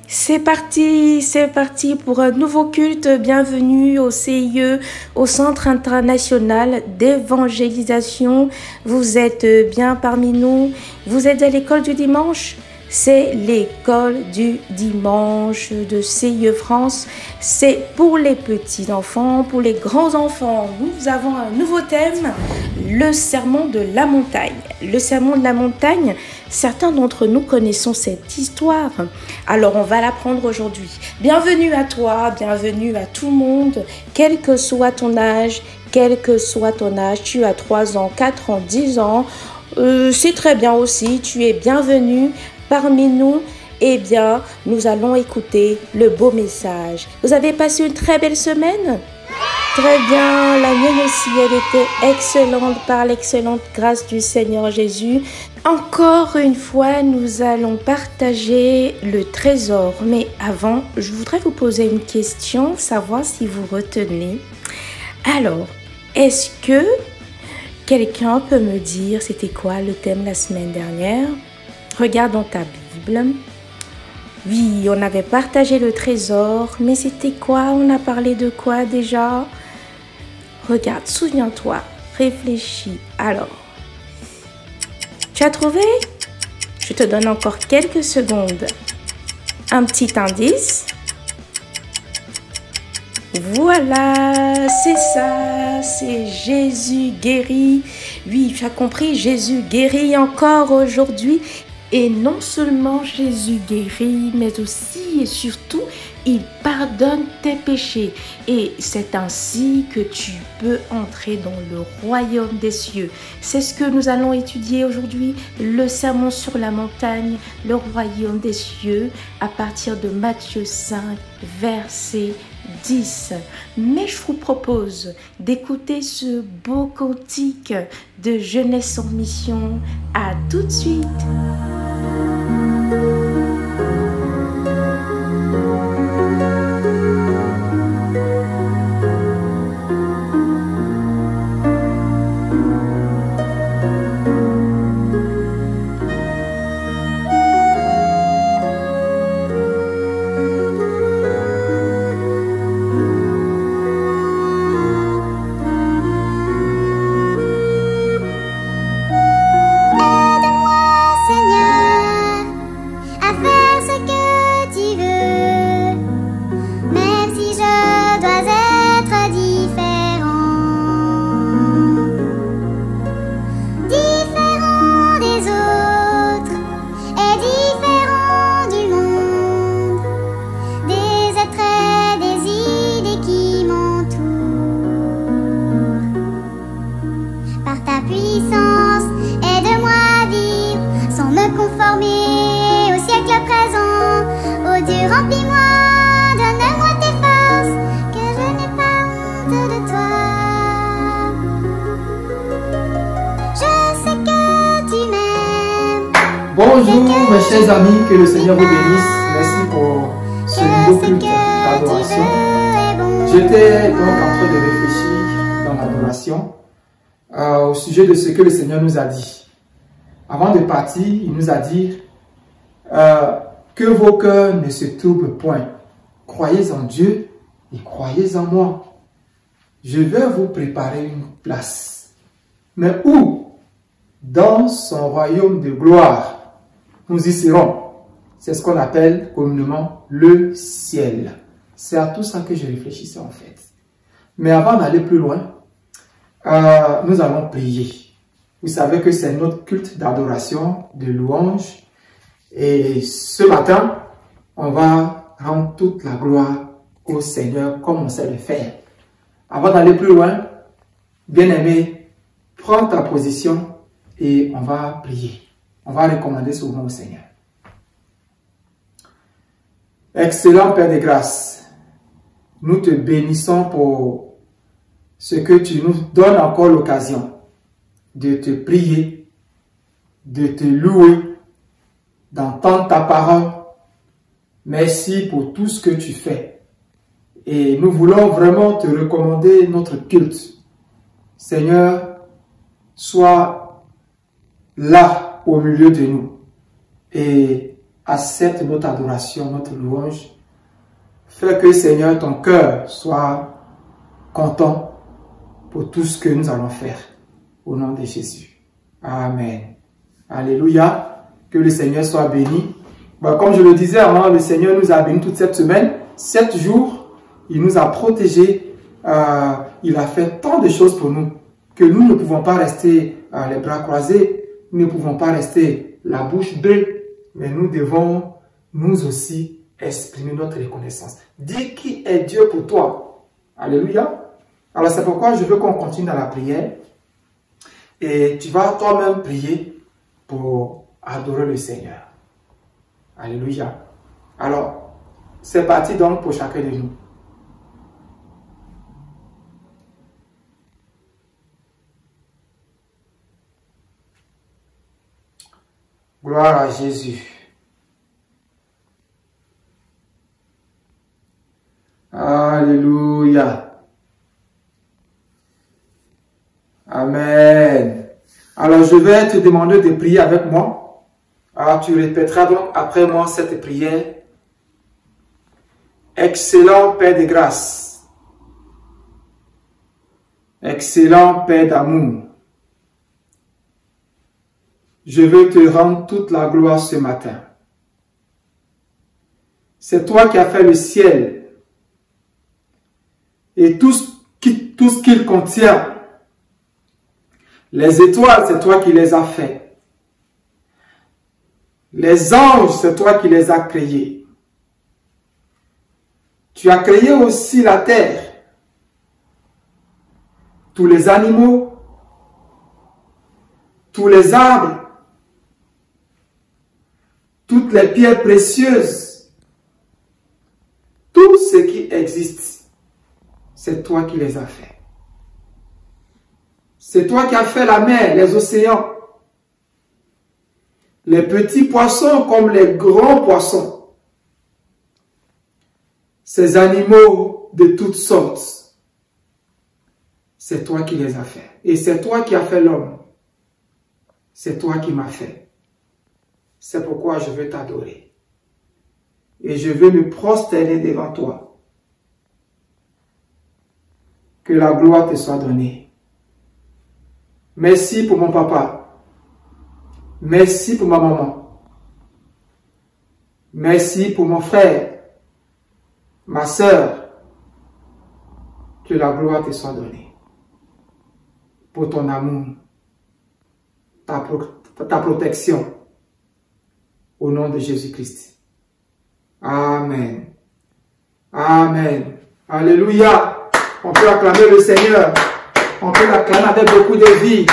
C'est parti pour un nouveau culte. Bienvenue au CIE, au Centre international d'évangélisation. Vous êtes bien parmi nous. Vous êtes à l'école du dimanche. C'est l'école du dimanche de CIE France. C'est pour les petits enfants, pour les grands enfants. Nous avons un nouveau thème, le sermon de la montagne. Le sermon de la montagne, certains d'entre nous connaissons cette histoire. Alors on va l'apprendre aujourd'hui. Bienvenue à toi, bienvenue à tout le monde, quel que soit ton âge, tu as 3 ans, 4 ans, 10 ans, c'est très bien aussi, tu es bienvenue parmi nous. Eh bien, nous allons écouter le beau message. Vous avez passé une très belle semaine? Très bien, la mienne aussi, elle était excellente par l'excellente grâce du Seigneur Jésus. Encore une fois, nous allons partager le trésor. Mais avant, je voudrais vous poser une question, savoir si vous retenez. Alors, est-ce que quelqu'un peut me dire c'était quoi le thème la semaine dernière? Regarde dans ta Bible. Oui, on avait partagé le trésor, mais c'était quoi? On a parlé de quoi déjà? Regarde, souviens-toi, réfléchis. Alors, tu as trouvé? Je te donne encore quelques secondes. Un petit indice. Voilà, c'est ça, c'est Jésus guérit. Oui, tu as compris, Jésus guérit encore aujourd'hui. Et non seulement Jésus guérit, mais aussi et surtout, il pardonne tes péchés. Et c'est ainsi que tu peux entrer dans le royaume des cieux. C'est ce que nous allons étudier aujourd'hui, le sermon sur la montagne, le royaume des cieux, à partir de Matthieu 5, verset 10. Mais je vous propose d'écouter ce beau cantique de Jeunesse en mission. À tout de suite. Bonjour mes chers amis, que le Seigneur vous bénisse. Merci pour ce nouveau culte d'adoration. J'étais donc en train de réfléchir dans l'adoration au sujet de ce que le Seigneur nous a dit. Avant de partir, il nous a dit que vos cœurs ne se troublent point. Croyez en Dieu et croyez en moi. Je vais vous préparer une place. Mais où? Dans son royaume de gloire. Nous y serons. C'est ce qu'on appelle communément le ciel. C'est à tout ça que je réfléchissais en fait. Mais avant d'aller plus loin, nous allons prier. Vous savez que c'est notre culte d'adoration, de louange. Et ce matin, on va rendre toute la gloire au Seigneur comme on sait le faire. Avant d'aller plus loin, bien-aimé, prends ta position et on va prier. On va recommander souvent au Seigneur. Excellent Père de grâce, nous te bénissons pour ce que tu nous donnes encore l'occasion de te prier, de te louer, d'entendre ta parole. Merci pour tout ce que tu fais. Et nous voulons vraiment te recommander notre culte. Seigneur, sois là au milieu de nous et accepte notre adoration, notre louange. Fais que, Seigneur, ton cœur soit content pour tout ce que nous allons faire. Au nom de Jésus. Amen. Alléluia. Que le Seigneur soit béni. Bon, comme je le disais, hein, le Seigneur nous a bénis toute cette semaine. 7 jours, il nous a protégés. Il a fait tant de choses pour nous que nous ne pouvons pas rester les bras croisés. Nous ne pouvons pas rester la bouche bée. Mais nous devons, nous aussi, exprimer notre reconnaissance. Dis qui est Dieu pour toi. Alléluia. Alors c'est pourquoi je veux qu'on continue dans la prière. Et tu vas toi-même prier pour adorer le Seigneur. Alléluia. Alors, c'est parti donc pour chacun de nous. Gloire à Jésus. Alléluia. Amen. Alors, je vais te demander de prier avec moi. Alors, tu répéteras donc après moi cette prière. Excellent Père de grâce. Excellent Père d'amour. Je veux te rendre toute la gloire ce matin. C'est toi qui as fait le ciel et tout ce qu'il contient. Les étoiles, c'est toi qui les as fait. Les anges, c'est toi qui les as créés. Tu as créé aussi la terre, tous les animaux, tous les arbres, toutes les pierres précieuses, tout ce qui existe, c'est toi qui les as fait. C'est toi qui as fait la mer, les océans, les petits poissons comme les grands poissons, ces animaux de toutes sortes. C'est toi qui les as fait. Et c'est toi qui as fait l'homme. C'est toi qui m'as fait. C'est pourquoi je veux t'adorer. Et je veux me prosterner devant toi. Que la gloire te soit donnée. Merci pour mon papa. Merci pour ma maman. Merci pour mon frère, ma sœur. Que la gloire te soit donnée. Pour ton amour, ta protection. Au nom de Jésus-Christ. Amen. Amen. Alléluia. On peut acclamer le Seigneur. On peut l'acclamer avec beaucoup de vie.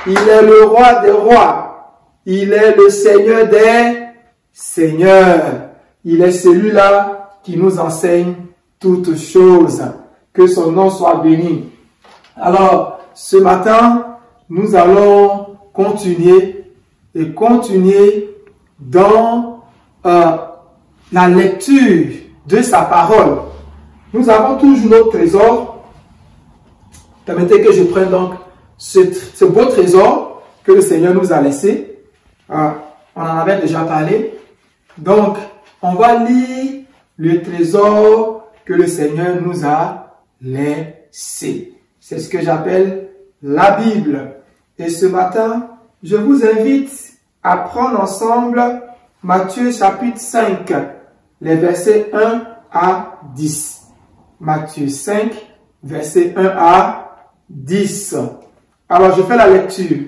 Il est le roi des rois. Il est le Seigneur des seigneurs. Il est celui-là qui nous enseigne toutes choses. Que son nom soit béni. Alors, ce matin, nous allons continuer dans la lecture de sa parole. Nous avons toujours notre trésor. Permettez que je prenne donc ce beau trésor que le Seigneur nous a laissé. On en avait déjà parlé. Donc, on va lire le trésor que le Seigneur nous a laissé. C'est ce que j'appelle la Bible. Et ce matin, je vous invite à prendre ensemble Matthieu chapitre 5, les versets 1 à 10. Matthieu 5, versets 1 à 10. Alors, je fais la lecture.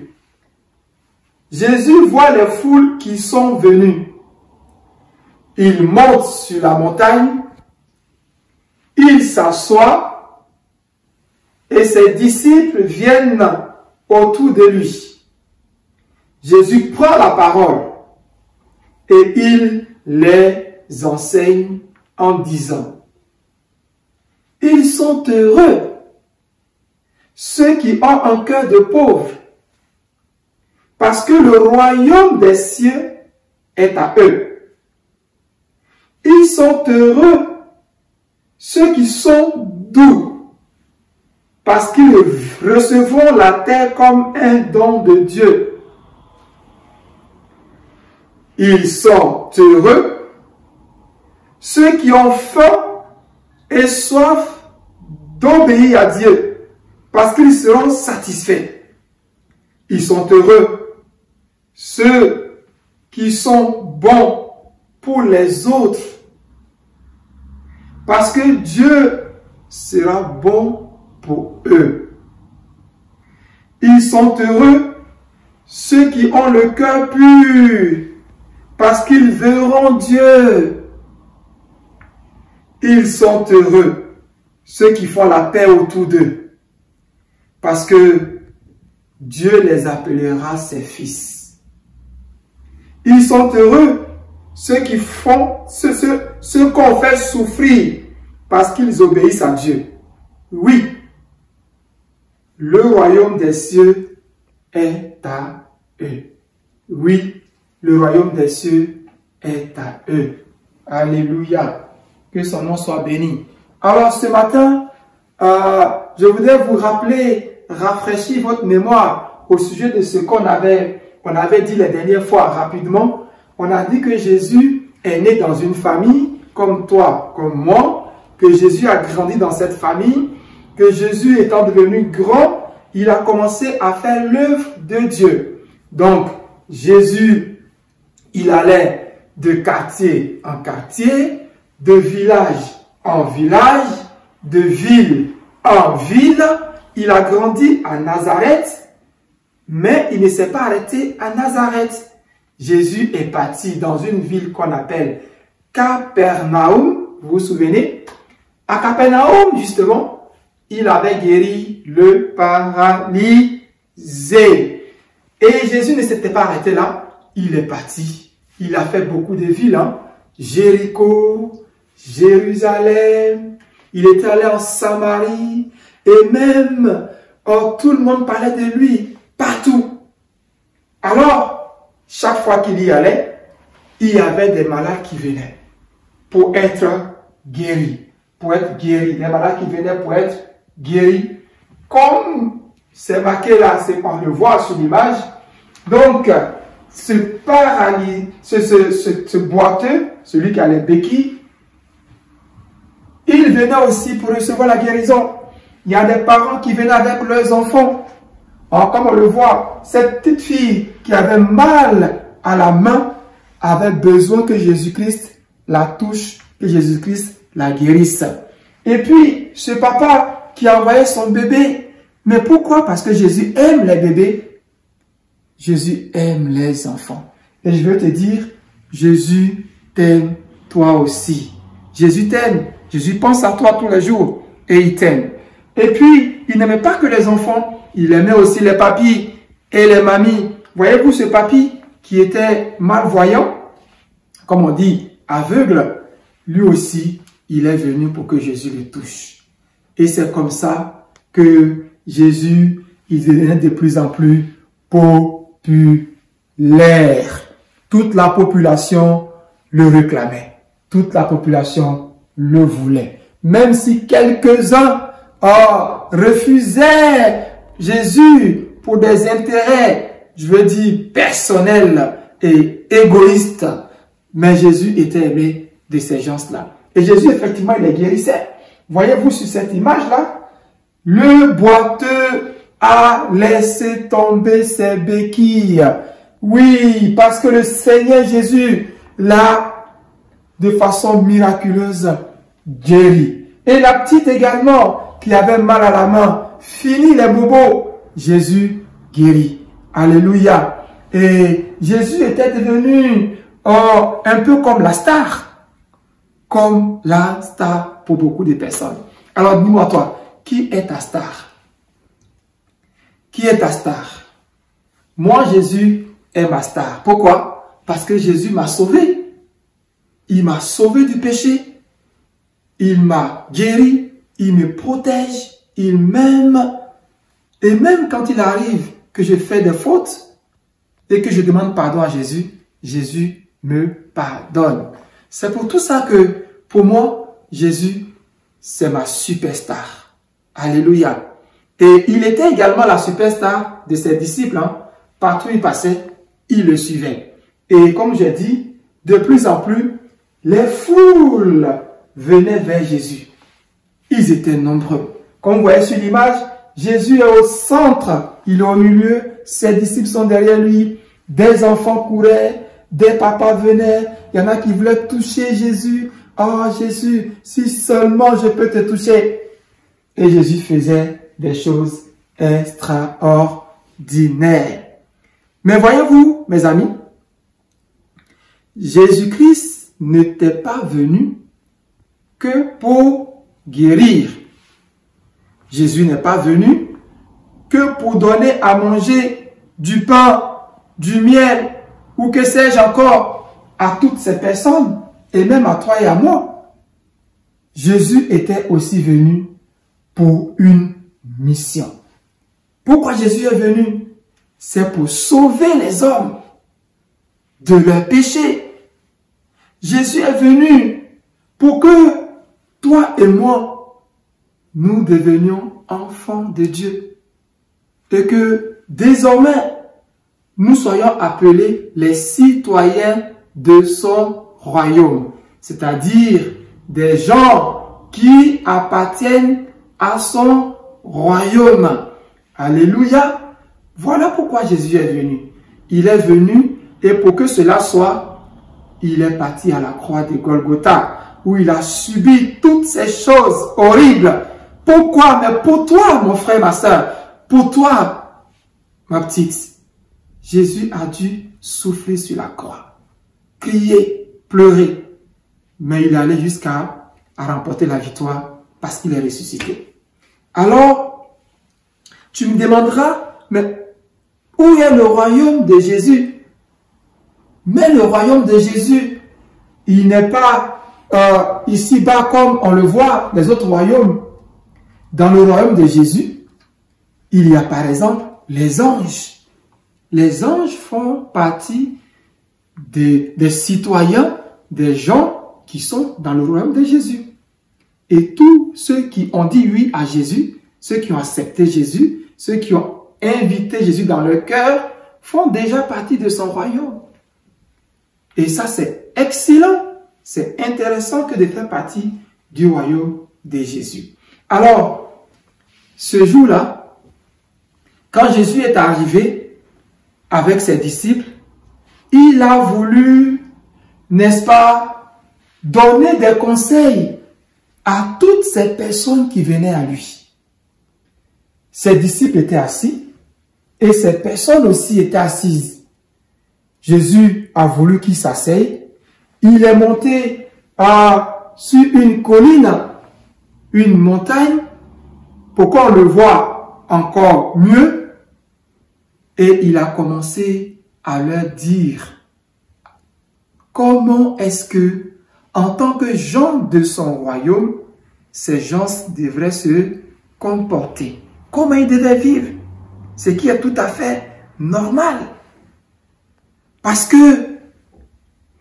Jésus voit les foules qui sont venues. Il monte sur la montagne. Il s'assoit et ses disciples viennent autour de lui. Jésus prend la parole et il les enseigne en disant: ils sont heureux, ceux qui ont un cœur de pauvre, parce que le royaume des cieux est à eux. Ils sont heureux, ceux qui sont doux, parce qu'ils recevront la terre comme un don de Dieu. ils sont heureux. Ceux qui ont faim et soif d'obéir à Dieu, parce qu'ils seront satisfaits. Ils sont heureux. Ceux qui sont bons pour les autres, parce que Dieu sera bon pour eux. Ils sont heureux, ceux qui ont le cœur pur, parce qu'ils verront Dieu. Ils sont heureux, ceux qui font la paix autour d'eux, parce que Dieu les appellera ses fils. Ils sont heureux, ceux qui font, ceux qu'on fait souffrir, parce qu'ils obéissent à Dieu. Oui, le royaume des cieux est à eux. Oui, le royaume des cieux est à eux. Alléluia. Que son nom soit béni. Alors ce matin, je voudrais vous rappeler, rafraîchir votre mémoire au sujet de ce qu'on avait dit la dernière fois rapidement. On a dit que Jésus est né dans une famille comme toi, comme moi, que Jésus a grandi dans cette famille, que Jésus étant devenu grand, il a commencé à faire l'œuvre de Dieu. Donc, Jésus, il allait de quartier en quartier, de village en village, de ville en ville. Il a grandi à Nazareth, mais il ne s'est pas arrêté à Nazareth. Jésus est parti dans une ville qu'on appelle Capernaum, vous vous souvenez? À Capernaum, justement, il avait guéri le paralysé. Et Jésus ne s'était pas arrêté là, il est parti. Il a fait beaucoup de villes, hein? Jéricho, Jérusalem, il était allé en Samarie, et même, tout le monde parlait de lui, partout. Alors, chaque fois qu'il y allait, il y avait des malades qui venaient pour être guéris. Pour être guéris. Des malades qui venaient pour être guéris. Comme c'est marqué là, c'est qu'on le voit sur l'image. Donc, ce paralysé, ce boiteux, celui qui a les béquilles, il venait aussi pour recevoir la guérison. Il y a des parents qui venaient avec leurs enfants. Alors, comme on le voit, cette petite fille qui avait mal à la main avait besoin que Jésus-Christ la touche, que Jésus-Christ la guérisse. Et puis, ce papa qui a envoyé son bébé. Mais pourquoi? Parce que Jésus aime les bébés. Jésus aime les enfants. Et je veux te dire, Jésus t'aime toi aussi. Jésus t'aime. Jésus pense à toi tous les jours et il t'aime. Et puis, il n'aimait pas que les enfants, il aimait aussi les papis et les mamies. Voyez-vous ce papy qui était malvoyant, comme on dit, aveugle, lui aussi, il est venu pour que Jésus le touche. Et c'est comme ça que Jésus, il devenait de plus en plus populaire. Toute la population le réclamait. Toute la population le voulait. Même si quelques-uns refusaient Jésus pour des intérêts, je veux dire, personnels et égoïstes. Mais Jésus était aimé de ces gens-là. Et Jésus, effectivement, il les guérissait. Voyez-vous sur cette image-là, le boiteux a laissé tomber ses béquilles. Oui, parce que le Seigneur Jésus l'a, de façon miraculeuse, guéri. Et la petite également, qui avait mal à la main, fini les bobos, Jésus guérit. Alléluia. Et Jésus était devenu un peu comme la star. Comme la star pour beaucoup de personnes. Alors dis-moi toi, qui est ta star? Qui est ta star? Moi, Jésus est ma star. Pourquoi? Parce que Jésus m'a sauvé. Il m'a sauvé du péché. Il m'a guéri. Il me protège. Il m'aime. Et même quand il arrive que je fais des fautes et que je demande pardon à Jésus, Jésus me pardonne. C'est pour tout ça que, pour moi, Jésus, c'est ma superstar. Alléluia. Et il était également la superstar de ses disciples. Hein. Partout où il passait, il le suivait. Et comme j'ai dit, de plus en plus, les foules venaient vers Jésus. Ils étaient nombreux. Comme vous voyez sur l'image, Jésus est au centre, il est au milieu, ses disciples sont derrière lui, des enfants couraient, des papas venaient, il y en a qui voulaient toucher Jésus. Oh Jésus, si seulement je peux te toucher. Et Jésus faisait des choses extraordinaires. Mais voyez-vous, mes amis, Jésus-Christ n'était pas venu que pour guérir. Jésus n'est pas venu que pour donner à manger du pain, du miel, ou que sais-je encore, à toutes ces personnes, et même à toi et à moi. Jésus était aussi venu pour une mission. Pourquoi Jésus est venu? C'est pour sauver les hommes de leurs péchés. Jésus est venu pour que toi et moi, nous devenions enfants de Dieu. Et que désormais, nous soyons appelés les citoyens de son royaume. C'est-à-dire des gens qui appartiennent à son royaume. Alléluia. Voilà pourquoi Jésus est venu. Il est venu et pour que cela soit, il est parti à la croix de Golgotha où il a subi toutes ces choses horribles. Pourquoi? Mais pour toi, mon frère, ma soeur, pour toi, ma petite, Jésus a dû souffler sur la croix, crier, pleurer, mais il allait jusqu'à remporter la victoire parce qu'il est ressuscité. Alors, tu me demanderas, mais où est le royaume de Jésus? Mais le royaume de Jésus, il n'est pas ici-bas comme on le voit des autres royaumes. Dans le royaume de Jésus, il y a par exemple les anges. Les anges font partie des citoyens, des gens qui sont dans le royaume de Jésus. Et tous ceux qui ont dit oui à Jésus, ceux qui ont accepté Jésus, ceux qui ont invité Jésus dans leur cœur, font déjà partie de son royaume. Et ça, c'est excellent. C'est intéressant que de faire partie du royaume de Jésus. Alors, ce jour-là, quand Jésus est arrivé avec ses disciples, il a voulu, n'est-ce pas, donner des conseils à toutes ces personnes qui venaient à lui. Ses disciples étaient assis et ces personnes aussi étaient assises. Jésus a voulu qu'ils s'asseyent. Il est monté sur une colline, une montagne, pour qu'on le voie encore mieux. Et il a commencé à leur dire comment est-ce que, en tant que gens de son royaume, ces gens devraient se comporter. Comment ils devaient vivre. Ce qui est tout à fait normal. Parce que,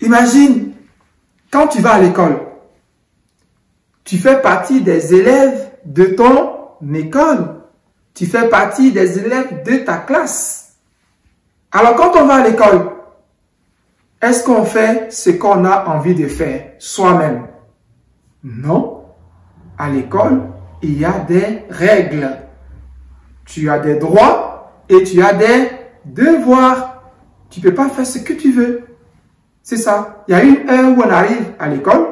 imagine, quand tu vas à l'école, tu fais partie des élèves de ton école. Tu fais partie des élèves de ta classe. Alors quand on va à l'école, est-ce qu'on fait ce qu'on a envie de faire soi-même? Non. À l'école, il y a des règles. Tu as des droits et tu as des devoirs. Tu ne peux pas faire ce que tu veux. C'est ça. Il y a une heure où on arrive à l'école.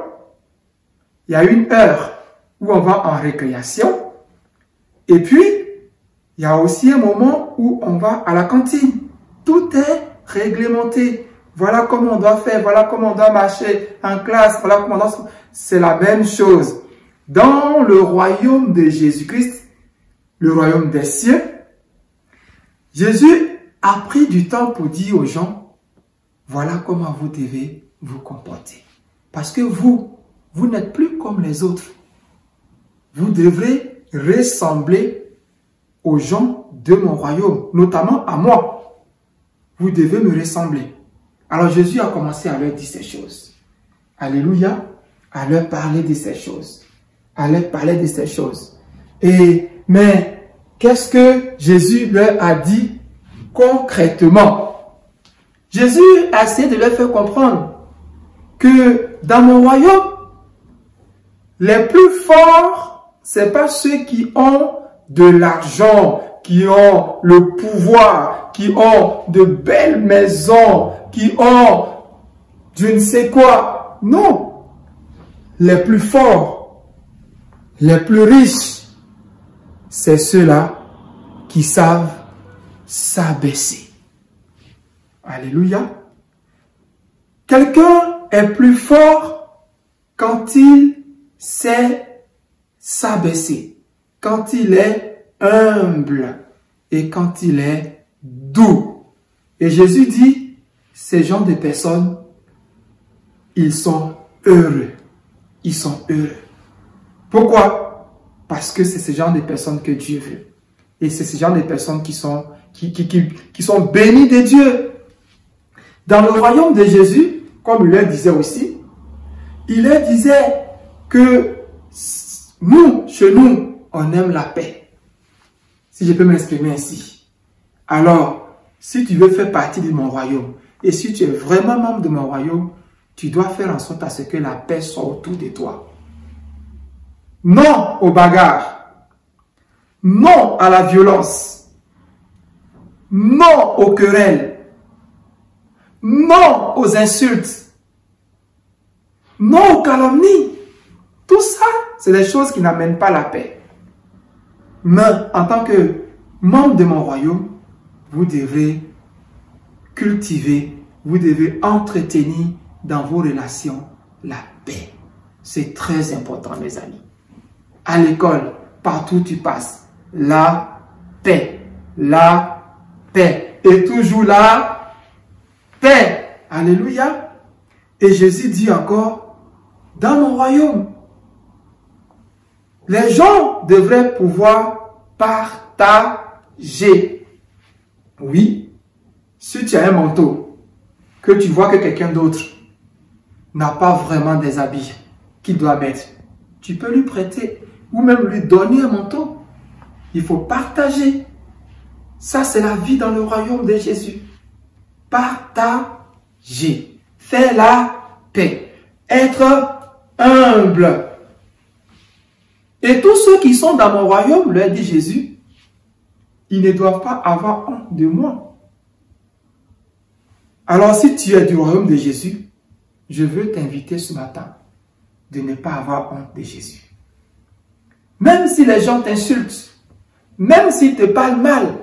Il y a une heure où on va en récréation. Et puis, il y a aussi un moment où on va à la cantine. Tout est réglementé. Voilà comment on doit faire. Voilà comment on doit marcher en classe. Voilà comment on doit... C'est la même chose. Dans le royaume de Jésus-Christ, le royaume des cieux, Jésus a pris du temps pour dire aux gens, voilà comment vous devez vous comporter. Parce que vous n'êtes plus comme les autres. Vous devrez ressembler aux gens de mon royaume, notamment à moi. Vous devez me ressembler. Alors Jésus a commencé à leur dire ces choses. Alléluia, à leur parler de ces choses. À leur parler de ces choses. Mais qu'est-ce que Jésus leur a dit concrètement? Jésus a essayé de leur faire comprendre que dans mon royaume, les plus forts, ce n'est pas ceux qui ont de l'argent, qui ont le pouvoir, qui ont de belles maisons, qui ont je ne sais quoi. Non. Les plus forts, les plus riches, c'est ceux-là qui savent s'abaisser. Alléluia. Quelqu'un est plus fort quand il sait s'abaisser, quand il est humble et quand il est doux. Et Jésus dit, ces gens de personnes, ils sont heureux. Ils sont heureux. Pourquoi? Parce que c'est ce genre de personnes que Dieu veut. Et c'est ce genre de personnes qui sont bénies de Dieu. Dans le royaume de Jésus, comme il leur disait aussi, il leur disait que nous, chez nous, on aime la paix. Si je peux m'exprimer ainsi. Alors, si tu veux faire partie de mon royaume, et si tu es vraiment membre de mon royaume, tu dois faire en sorte à ce que la paix soit autour de toi. Non aux bagarres. Non à la violence. Non aux querelles. Non aux insultes. Non aux calomnies. Tout ça, c'est des choses qui n'amènent pas la paix. Mais en tant que membre de mon royaume, vous devez cultiver, vous devez entretenir dans vos relations la paix. C'est très important, mes amis. À l'école, partout où tu passes, la paix, et toujours la paix. Alléluia. Et Jésus dit encore, dans mon royaume, les gens devraient pouvoir partager. Oui, si tu as un manteau, que tu vois que quelqu'un d'autre n'a pas vraiment des habits qu'il doit mettre, tu peux lui prêter ou même lui donner un manteau. Il faut partager. Ça, c'est la vie dans le royaume de Jésus. Partager. Faire la paix. Être humble. Et tous ceux qui sont dans mon royaume, leur dit Jésus, ils ne doivent pas avoir honte de moi. Alors, si tu es du royaume de Jésus, je veux t'inviter ce matin de ne pas avoir honte de Jésus. Même si les gens t'insultent, même s'ils te parlent mal,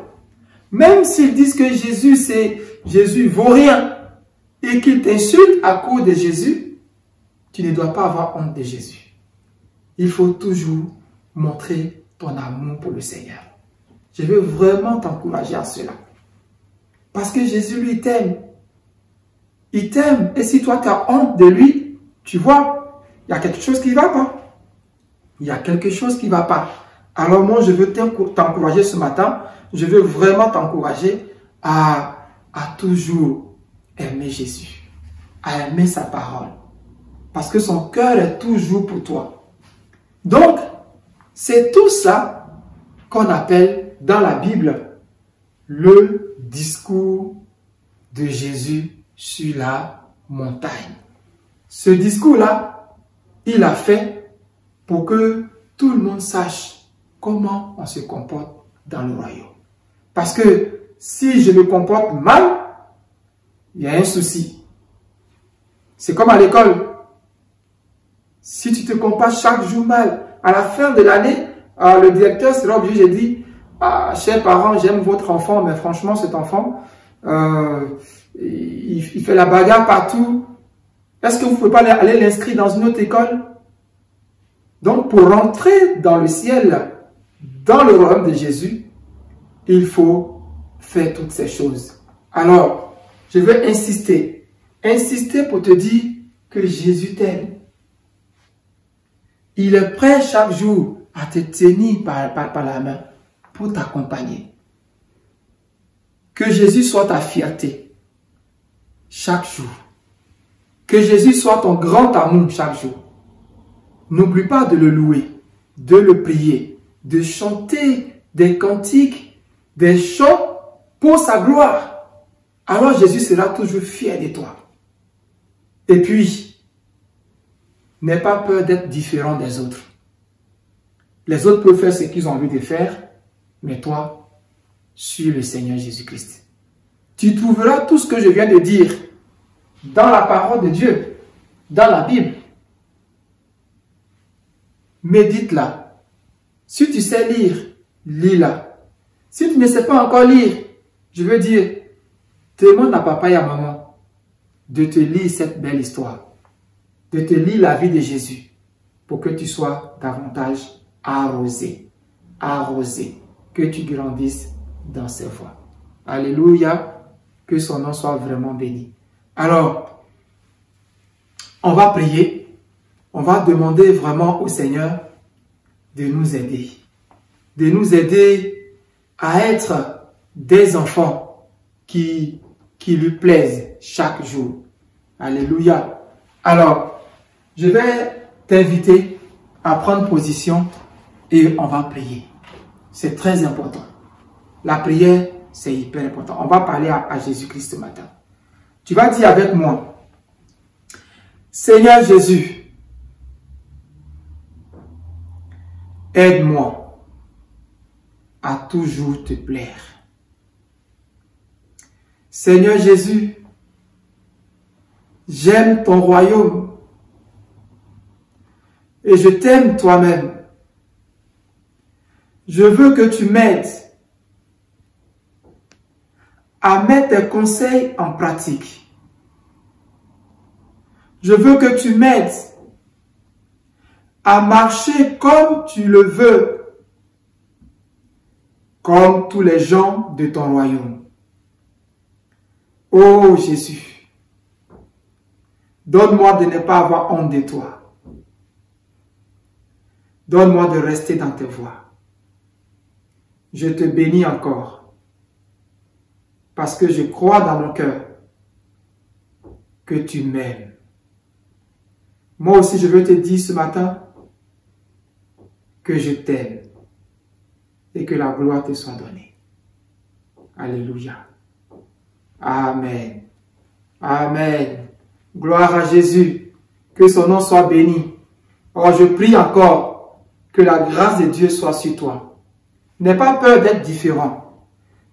même s'ils disent que Jésus vaut rien et qu'ils t'insultent à cause de Jésus, tu ne dois pas avoir honte de Jésus. Il faut toujours montrer ton amour pour le Seigneur. Je veux vraiment t'encourager à cela. Parce que Jésus, lui, t'aime. Il t'aime. Et si toi, tu as honte de lui, tu vois, il y a quelque chose qui ne va pas. Il y a quelque chose qui ne va pas. Alors moi, je veux t'encourager ce matin. Je veux vraiment t'encourager à toujours aimer Jésus. À aimer sa parole. Parce que son cœur est toujours pour toi. Donc, c'est tout ça qu'on appelle dans la Bible le discours de Jésus sur la montagne. Ce discours-là, il a fait pour que tout le monde sache comment on se comporte dans le royaume. Parce que si je me comporte mal, il y a un souci. C'est comme à l'école. Si tu te comportes chaque jour mal, à la fin de l'année, le directeur sera obligé de dire, chers parents, j'aime votre enfant, mais franchement, cet enfant, il fait la bagarre partout. Est-ce que vous ne pouvez pas aller l'inscrire dans une autre école? Donc, pour rentrer dans le ciel, dans le royaume de Jésus, il faut faire toutes ces choses. Alors, je vais insister pour te dire que Jésus t'aime. Il est prêt chaque jour à te tenir par la main pour t'accompagner. Que Jésus soit ta fierté chaque jour. Que Jésus soit ton grand amour chaque jour. N'oublie pas de le louer, de le prier, de chanter des cantiques, des chants pour sa gloire. alors Jésus sera toujours fier de toi. Et puis, n'aie pas peur d'être différent des autres. Les autres peuvent faire ce qu'ils ont envie de faire, mais toi, suis le Seigneur Jésus-Christ. Tu trouveras tout ce que je viens de dire dans la parole de Dieu, dans la Bible. Médite-la. Si tu sais lire, lis-la. Si tu ne sais pas encore lire, je veux dire, demande à papa et à maman de te lire cette belle histoire, de te lire la vie de Jésus, pour que tu sois davantage arrosé, que tu grandisses dans ses voies. Alléluia, que son nom soit vraiment béni. Alors, on va prier, on va demander vraiment au Seigneur de nous aider à être des enfants qui lui plaisent chaque jour. Alléluia. Alors, je vais t'inviter à prendre position et on va prier. C'est très important. La prière, c'est hyper important. On va parler à Jésus-Christ ce matin. Tu vas dire avec moi, Seigneur Jésus, aide-moi à toujours te plaire. Seigneur Jésus, j'aime ton royaume et je t'aime toi-même. Je veux que tu m'aides à mettre tes conseils en pratique. Je veux que tu m'aides à marcher comme tu le veux, comme tous les gens de ton royaume. Oh Jésus, donne-moi de ne pas avoir honte de toi. Donne-moi de rester dans tes voies. Je te bénis encore, parce que je crois dans mon cœur que tu m'aimes. Moi aussi, je veux te dire ce matin que je t'aime et que la gloire te soit donnée. Alléluia. Amen. Amen. Gloire à Jésus. Que son nom soit béni. Oh, je prie encore que la grâce de Dieu soit sur toi. N'aie pas peur d'être différent.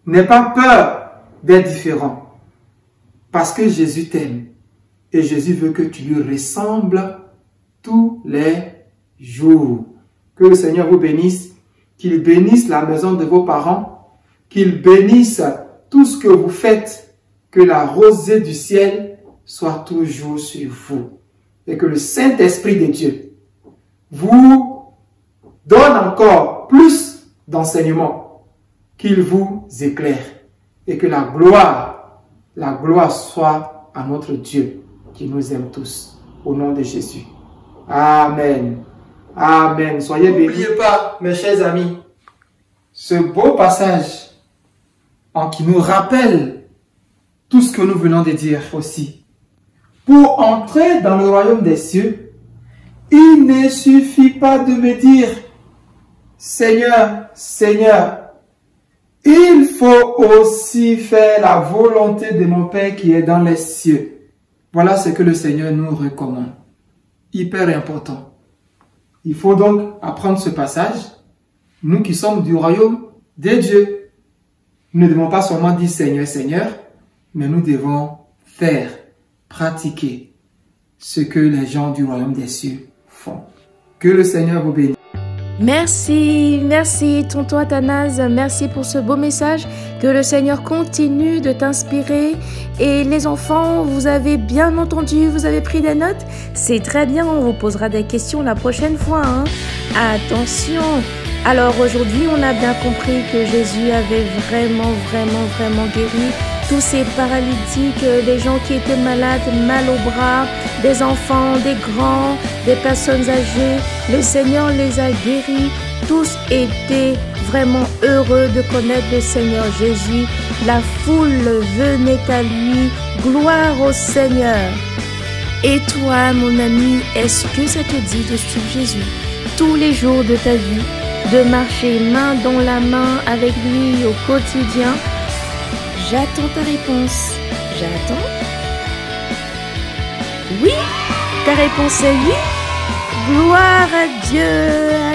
N'aie pas peur d'être différent. Parce que Jésus t'aime. Et Jésus veut que tu lui ressembles tous les jours. Que le Seigneur vous bénisse. Qu'il bénisse la maison de vos parents. Qu'il bénisse tout ce que vous faites. Que la rosée du ciel soit toujours sur vous. Et que le Saint-Esprit de Dieu vous donne encore plus d'enseignements. Qu'il vous éclaire. Et que la gloire soit à notre Dieu qui nous aime tous. Au nom de Jésus. Amen. Amen. Soyez bénis. N'oubliez pas, mes chers amis, ce beau passage qui nous rappelle tout ce que nous venons de dire aussi. Pour entrer dans le royaume des cieux, il ne suffit pas de me dire « Seigneur, Seigneur ». Il faut aussi faire la volonté de mon Père qui est dans les cieux. Voilà ce que le Seigneur nous recommande. Hyper important. Il faut donc apprendre ce passage. Nous qui sommes du royaume de Dieu, nous ne devons pas seulement dire Seigneur, Seigneur, mais nous devons faire, pratiquer ce que les gens du royaume des cieux font. Que le Seigneur vous bénisse. Merci tonton Athanase, merci pour ce beau message. Que le Seigneur continue de t'inspirer. Et les enfants, vous avez bien entendu, vous avez pris des notes? C'est très bien, on vous posera des questions la prochaine fois. Attention! Alors aujourd'hui, on a bien compris que Jésus avait vraiment guéri tous ces paralytiques, les gens qui étaient malades, mal au bras, des enfants, des grands, des personnes âgées. Le Seigneur les a guéris. Tous étaient vraiment heureux de connaître le Seigneur Jésus. La foule venait à lui. Gloire au Seigneur. Et toi, mon ami, est-ce que ça te dit de suivre Jésus tous les jours de ta vie, de marcher main dans la main avec lui au quotidien? J'attends ta réponse. J'attends. Oui, ta réponse est oui. Gloire à Dieu.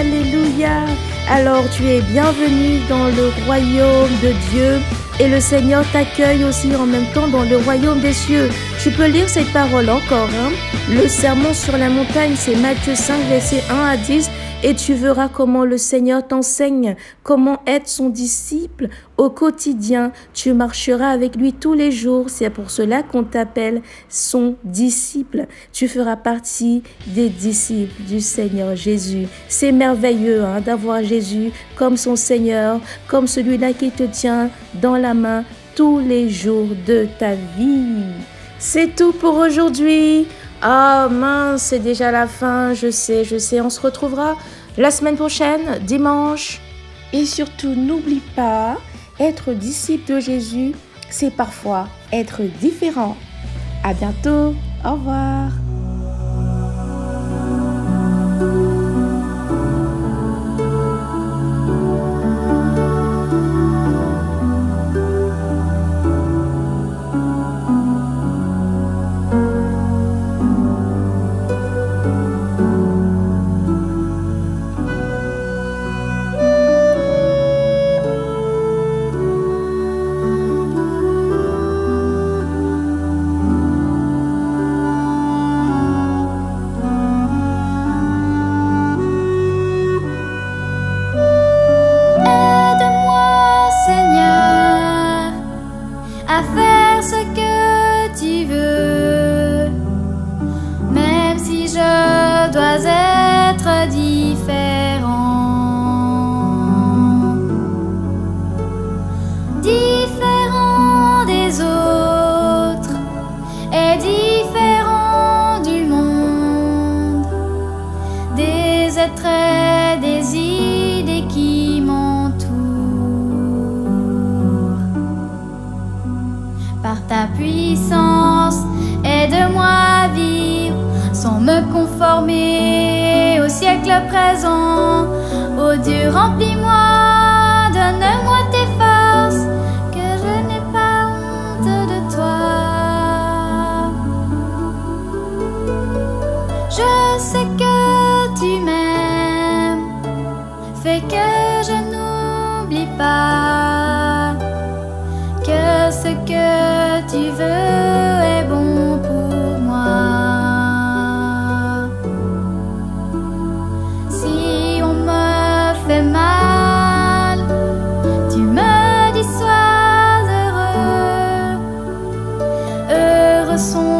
Alléluia. Alors tu es bienvenue dans le royaume de Dieu et le Seigneur t'accueille aussi en même temps dans le royaume des cieux. Tu peux lire cette parole encore. Le sermon sur la montagne, c'est Matthieu 5, versets 1 à 10. Et tu verras comment le Seigneur t'enseigne, comment être son disciple au quotidien. Tu marcheras avec lui tous les jours. C'est pour cela qu'on t'appelle son disciple. Tu feras partie des disciples du Seigneur Jésus. C'est merveilleux d'avoir Jésus comme son Seigneur, comme celui-là qui te tient dans la main tous les jours de ta vie. C'est tout pour aujourd'hui. Ah mince, c'est déjà la fin, je sais, on se retrouvera la semaine prochaine, dimanche. Et surtout, n'oublie pas, être disciple de Jésus, c'est parfois être différent. À bientôt, au revoir. Des idées qui m'entourent. Par ta puissance, aide-moi à vivre sans me conformer au siècle présent. Ô Dieu, remplis-moi, donne-moi tes forces, que je n'ai pas honte de toi. Je sais que tu m'aimes, fais que je n'oublie pas que ce que tu veux est bon pour moi. Si on me fait mal, tu me dis sois heureux. Heureux sont